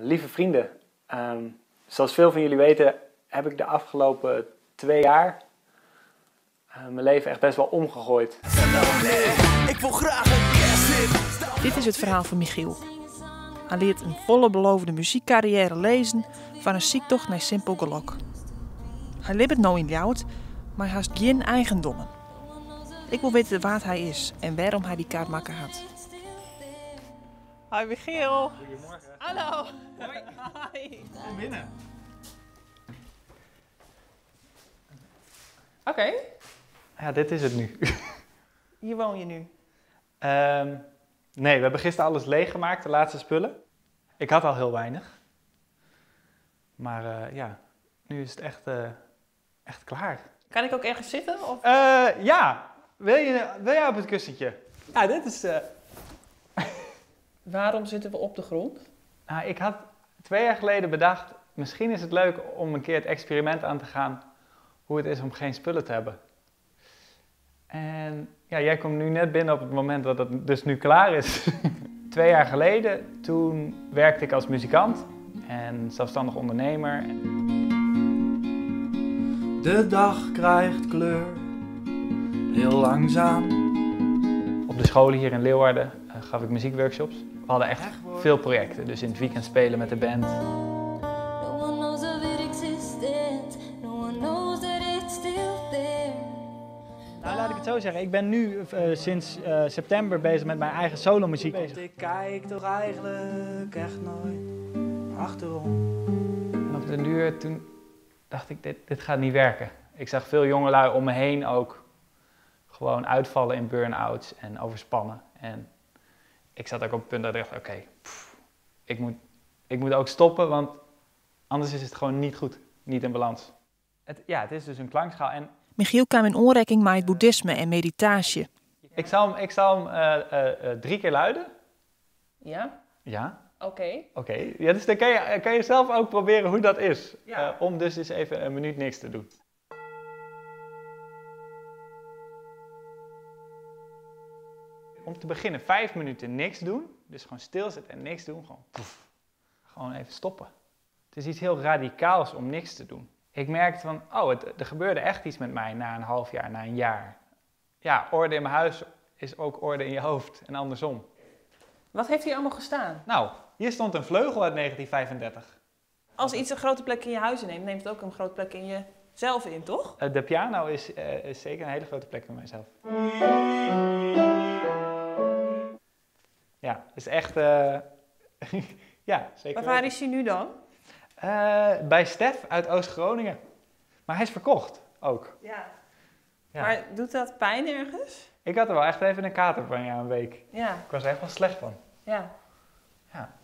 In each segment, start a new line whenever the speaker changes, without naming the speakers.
Lieve vrienden, zoals veel van jullie weten heb ik de afgelopen 2 jaar mijn leven echt best wel omgegooid.
Dit is het verhaal van Michiel. Hij leert een volle belovende muziekcarrière lezen van een ziektocht naar simpel geluk. Hij leeft nou in Ljouwert, maar hij heeft geen eigendommen. Ik wil weten waar hij is en waarom hij die kaart maken had. Hoi Michiel.
Goedemorgen.
Hallo.
Hoi.
Hoi.
Kom binnen.
Oké,
Ja, dit is het nu.
hier woon je nu.
Nee, we hebben gisteren alles leeggemaakt, de laatste spullen. Ik had al heel weinig. Maar ja, nu is het echt klaar.
Kan ik ook ergens zitten? Of?
Ja, wil jij op het kussentje? Ja, dit is...
Waarom zitten we op de grond?
Nou, ik had 2 jaar geleden bedacht, misschien is het leuk om een keer het experiment aan te gaan hoe het is om geen spullen te hebben. En ja, jij komt nu net binnen op het moment dat het dus nu klaar is. 2 jaar geleden, toen werkte ik als muzikant en zelfstandig ondernemer.
De dag krijgt kleur, heel langzaam.
Op de scholen hier in Leeuwarden gaf ik muziekworkshops. We hadden echt veel projecten, dus in het weekend spelen met de band. Nou, laat ik het zo zeggen. Ik ben nu sinds september bezig met mijn eigen solomuziek.
Want ik kijk toch eigenlijk echt nooit achterom.
En op den duur, toen dacht ik, dit gaat niet werken. Ik zag veel jongelui om me heen ook gewoon uitvallen in burn-outs en overspannen. En ik zat ook op het punt dat ik dacht, oké, ik moet ook stoppen, want anders is het gewoon niet goed, niet in balans. Het is dus een klankschaal en
Michiel kwam in aanraking met het boeddhisme en meditatie.
ik zal hem 3 keer luiden.
Ja?
Ja.
Oké.
Oké, ja, dus dan kan je zelf ook proberen hoe dat is.
Ja.
Om dus eens even een minuut niks te doen. Om te beginnen 5 minuten niks doen. Dus gewoon stilzitten en niks doen. Gewoon, gewoon even stoppen. Het is iets heel radicaals om niks te doen. Ik merkte van, er gebeurde echt iets met mij na een half jaar, na een jaar. Ja, orde in mijn huis is ook orde in je hoofd en andersom.
Wat heeft hier allemaal gestaan?
Nou, hier stond een vleugel uit 1935.
Als iets een grote plek in je huis inneemt, neemt het ook een grote plek in jezelf in, toch?
De piano is zeker een hele grote plek voor mijzelf. Ja, is echt... ja, zeker.
Maar waar is hij nu dan?
Bij Stef uit Oost-Groningen. Maar hij is verkocht ook.
Ja.
Ja.
Maar doet dat pijn ergens?
Ik had er wel echt even een kater van, ja, een week.
Ja.
Ik was er echt wel slecht van.
Ja.
Ja.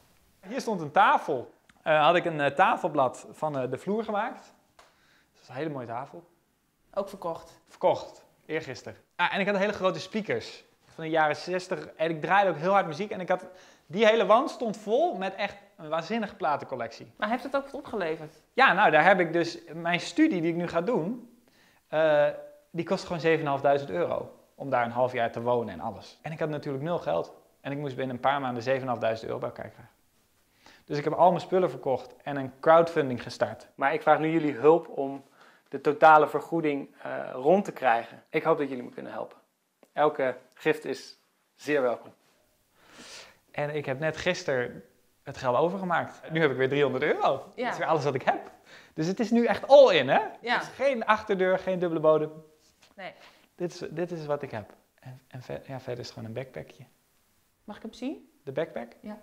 Hier stond een tafel. Had ik een tafelblad van de vloer gemaakt. Dat is een hele mooie tafel.
Ook verkocht.
Verkocht, eergisteren. En ik had hele grote speakers van de jaren 60. En ik draaide ook heel hard muziek. En die hele wand stond vol met echt een waanzinnige platencollectie.
Maar heeft het ook wat opgeleverd?
Ja, nou, daar heb ik dus... Mijn studie die ik nu ga doen, die kost gewoon 7.500 euro. Om daar een half jaar te wonen en alles. En ik had natuurlijk 0 geld. En ik moest binnen een paar maanden 7.500 euro bij elkaar krijgen. Dus ik heb al mijn spullen verkocht en een crowdfunding gestart. Maar ik vraag nu jullie hulp om de totale vergoeding rond te krijgen. Ik hoop dat jullie me kunnen helpen. Elke gift is zeer welkom. En ik heb net gisteren het geld overgemaakt. Nu heb ik weer 300 euro.
Ja.
Dat is weer alles wat ik heb. Dus het is nu echt all in, hè?
Ja.
Dus geen achterdeur, geen dubbele bodem.
Nee.
Dit is wat ik heb. En verder is het gewoon een backpackje.
Mag ik hem zien?
De backpack?
Ja.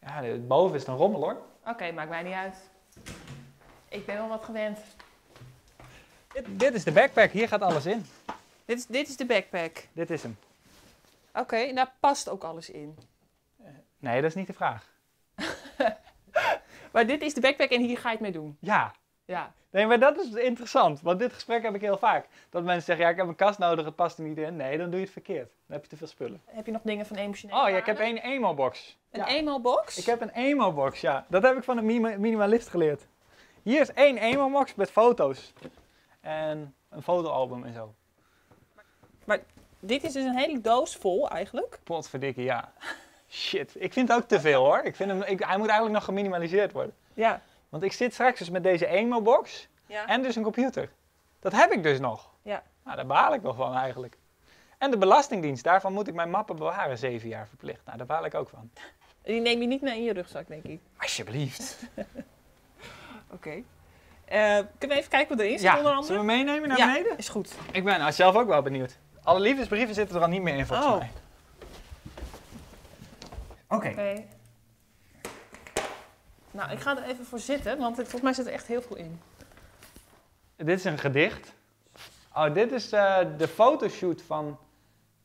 Ja, boven is het een rommel, hoor.
Oké, maakt mij niet uit. Ik ben wel wat gewend.
Dit is de backpack. Hier gaat alles in.
Dit is de backpack.
Dit is hem.
Oké, en daar past ook alles in.
Nee, dat is niet de vraag.
Maar dit is de backpack en hier ga je het mee doen.
Ja.
Ja.
Nee, maar dat is interessant. Want dit gesprek heb ik heel vaak. Dat mensen zeggen, ja, ik heb een kast nodig, het past er niet in. Nee, dan doe je het verkeerd. Dan heb je te veel spullen.
Heb je nog dingen van emotionele
Oh ja, ik heb
waarde?
één emo-box.
Een
Ja.
emo-box?
Ik heb een emo-box, ja. Dat heb ik van een minimalist geleerd. Hier is 1 emo-box met foto's. En een fotoalbum en zo.
Maar dit is dus een hele doos vol eigenlijk.
Potverdikkie, ja. Shit, ik vind het ook te veel hoor. Ik vind hij moet eigenlijk nog geminimaliseerd worden.
Ja.
Want ik zit straks dus met deze Emo-box en dus een computer. Dat heb ik dus nog.
Ja.
Nou, daar baal ik nog van eigenlijk. En de Belastingdienst, daarvan moet ik mijn mappen bewaren 7 jaar verplicht. Nou, daar baal ik ook van.
Die neem je niet mee in je rugzak, denk ik.
Alsjeblieft.
Oké. Kunnen we even kijken wat erin zit onder andere?
Zullen we meenemen naar beneden?
Is goed.
Ik ben nou zelf ook wel benieuwd. Alle liefdesbrieven zitten er al niet meer in volgens mij. Oké.
Nou, ik ga er even voor zitten, want volgens mij zit er echt heel veel in.
Dit is een gedicht. Oh, dit is de fotoshoot van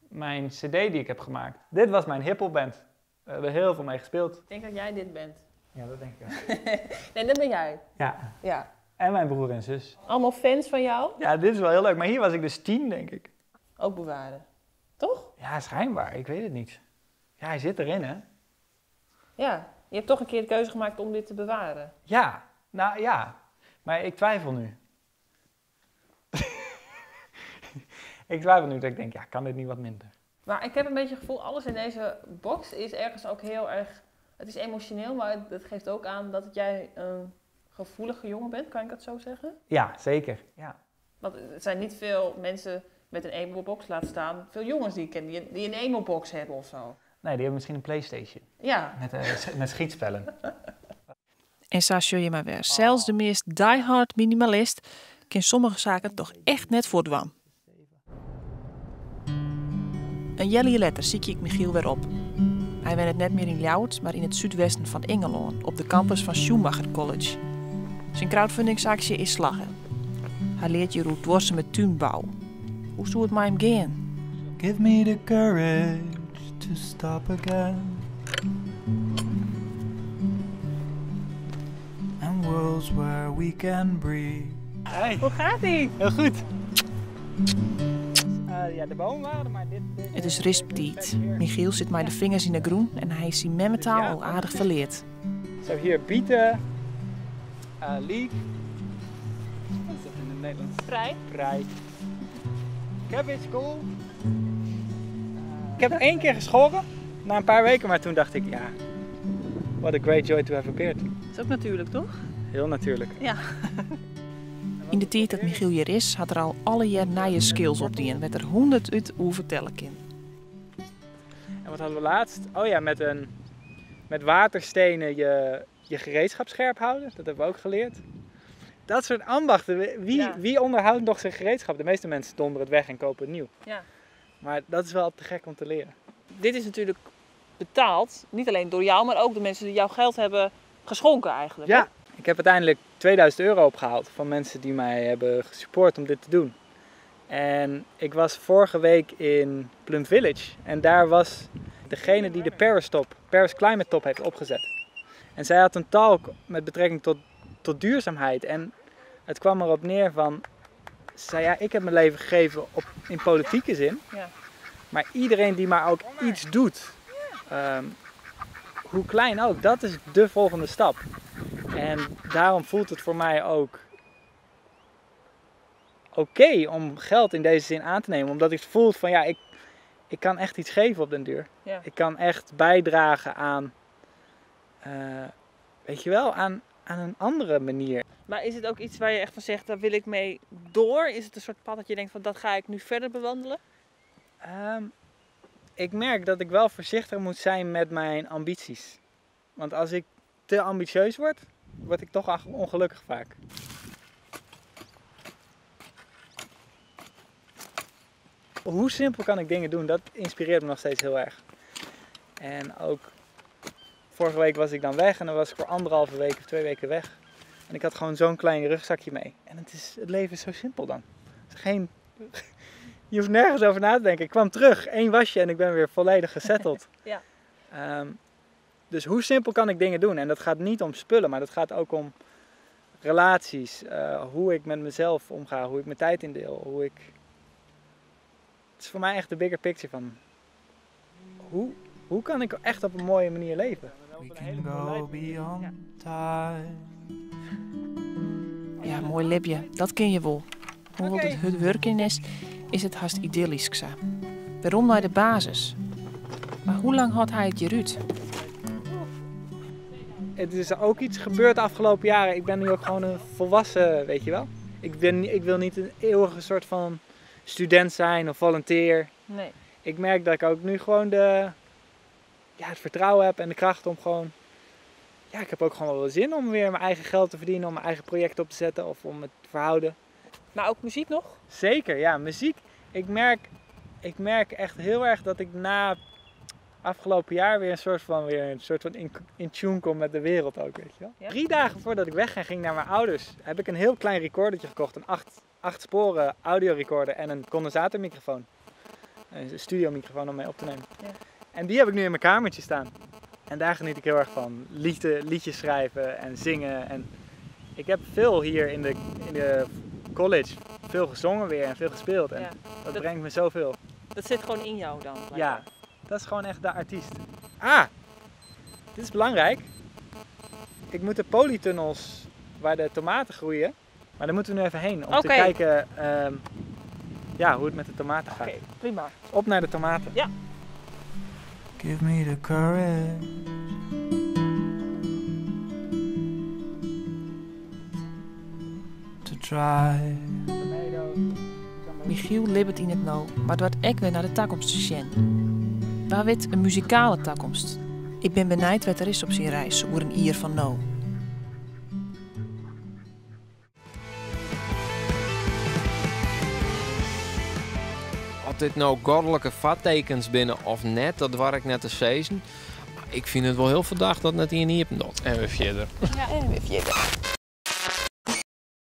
mijn cd die ik heb gemaakt. Dit was mijn hiphopband. We hebben heel veel mee gespeeld.
Ik denk dat jij dit bent.
Ja, dat denk ik wel.
Nee, dat ben jij.
Ja. En mijn broer en zus.
Allemaal fans van jou?
Ja, dit is wel heel leuk. Maar hier was ik dus 10, denk ik.
Ook bewaren. Toch?
Ja, schijnbaar. Ik weet het niet. Ja, hij zit erin, hè?
Ja. Je hebt toch een keer de keuze gemaakt om dit te bewaren.
Ja. Nou, ja. Maar ik twijfel nu. Ik twijfel nu dat ik denk, ja, kan dit niet wat minder?
Maar ik heb een beetje het gevoel, alles in deze box is ergens ook heel erg... Het is emotioneel, maar het geeft ook aan dat jij een gevoelige jongen bent. Kan ik dat zo zeggen?
Ja, zeker. Ja.
Want er zijn niet veel mensen met een emo-box laten staan. Veel jongens die ik ken die een emo-box hebben of zo.
Nee, die hebben misschien een PlayStation.
Ja.
Met schietspellen.
En zo zul je maar weer. Zelfs de meest diehard minimalist kan sommige zaken toch echt net voordwam. Een jelle letter zie ik Michiel weer op. Hij woont net meer in Ljouwert, maar in het zuidwesten van Engeland, op de campus van Schumacher College. Zijn crowdfundingsactie is slagen. Hij leert je hoe dwarsen met tuinbouw. Hoe zou het met hem gaan?
Give me the courage to stop again. And worlds where we can breathe.
Hey.
Hoe gaat-ie?
Heel goed. Ja, de boomwaarde, maar dit...
Het is risptijd. Michiel zit met de vingers in de groen en hij is zijn memmetaal al aardig verleerd.
Zo hier bieten, liek. Wat is dat in het Nederlands? Prei. Cabbage, kool. Ik heb 1 keer geschoren, na een paar weken, maar toen dacht ik, ja, what a great joy to have appeared.
Dat is ook natuurlijk, toch?
Heel natuurlijk.
Ja. In de tijd dat Michiel hier is, had er al alle jaar nieuwe skills op die en werd er 100 uit hoe vertellen kan.
En wat hadden we laatst? Oh ja, met waterstenen je gereedschap scherp houden. Dat hebben we ook geleerd. Dat soort ambachten. Wie onderhoudt nog zijn gereedschap? De meeste mensen donderen het weg en kopen het nieuw.
Ja.
Maar dat is wel te gek om te leren.
Dit is natuurlijk betaald, niet alleen door jou, maar ook de mensen die jouw geld hebben geschonken eigenlijk.
Ja, ik heb uiteindelijk €2000 opgehaald van mensen die mij hebben gesupport om dit te doen. En ik was vorige week in Plum Village en daar was degene die de Paris Climate Top heeft opgezet. En zij had een talk met betrekking tot duurzaamheid en het kwam erop neer van, zei ja, ik heb mijn leven gegeven in politieke zin, maar iedereen die maar ook iets doet, hoe klein ook, dat is de volgende stap. En daarom voelt het voor mij ook oké om geld in deze zin aan te nemen. Omdat ik voel van ja, ik kan echt iets geven op den duur.
Ja.
Ik kan echt bijdragen aan, weet je wel, aan een andere manier.
Maar is het ook iets waar je echt van zegt, daar wil ik mee door? Is het een soort pad dat je denkt van dat ga ik nu verder bewandelen?
Ik merk dat ik wel voorzichtig moet zijn met mijn ambities. Want als ik te ambitieus word ik toch ongelukkig vaak. Hoe simpel kan ik dingen doen, dat inspireert me nog steeds heel erg. En ook vorige week was ik dan weg en dan was ik voor 1,5 week of 2 weken weg. En ik had gewoon zo'n klein rugzakje mee. En het leven is zo simpel dan. Je hoeft nergens over na te denken. Ik kwam terug, 1 wasje en ik ben weer volledig gesetteld.
Ja.
Dus hoe simpel kan ik dingen doen? En dat gaat niet om spullen, maar dat gaat ook om relaties. Hoe ik met mezelf omga, hoe ik mijn tijd indeel. Het is voor mij echt de bigger picture van hoe kan ik echt op een mooie manier leven?
We can go beyond time.
Ja, mooi libje, dat ken je wel. Hoewel het werken is het haast idyllisch. Waarom naar de basis? Maar hoe lang had hij het je Ruud?
Het is ook iets gebeurd de afgelopen jaren. Ik ben nu ook gewoon een volwassen, weet je wel. Ik wil niet een eeuwige soort van student zijn of volunteer.
Nee.
Ik merk dat ik ook nu gewoon het vertrouwen heb en de kracht om gewoon... Ja, ik heb ook gewoon wel zin om weer mijn eigen geld te verdienen, om mijn eigen project op te zetten of om het te verhouden.
Maar ook muziek nog?
Zeker, ja, muziek. Ik merk echt heel erg dat ik na afgelopen jaar weer een soort van in tune kom met de wereld ook, weet je wel. Ja? 3 dagen voordat ik weg ging naar mijn ouders, heb ik een heel klein recordertje gekocht. Een 8 sporen audiorecorder en een condensatormicrofoon. Een studiomicrofoon om mee op te nemen. Ja. En die heb ik nu in mijn kamertje staan. En daar geniet ik heel erg van. Liedjes schrijven en zingen. En ik heb veel hier in de college veel gezongen weer en veel gespeeld. En dat brengt me zoveel.
Dat zit gewoon in jou dan? Blijkbaar.
Ja, dat is gewoon echt de artiest. Ah, dit is belangrijk. Ik moet de polytunnels waar de tomaten groeien. Maar daar moeten we nu even heen om te kijken hoe het met de tomaten gaat.
Oké, prima.
Op naar de tomaten.
Ja.
Give me the courage to try.
Michiel libbert in het nou, maar het wordt ook weer naar de toekomst te zien. Waar wit een muzikale toekomst? Ik ben benijd wat er is op zijn reis, over een ier van nou.
Of dit nou goddelijke vattekens binnen of net, dat waar ik net te zeggen. Ik vind het wel heel verdacht dat het hier niet op doet.
En weer verder.
Ja, en weer verder.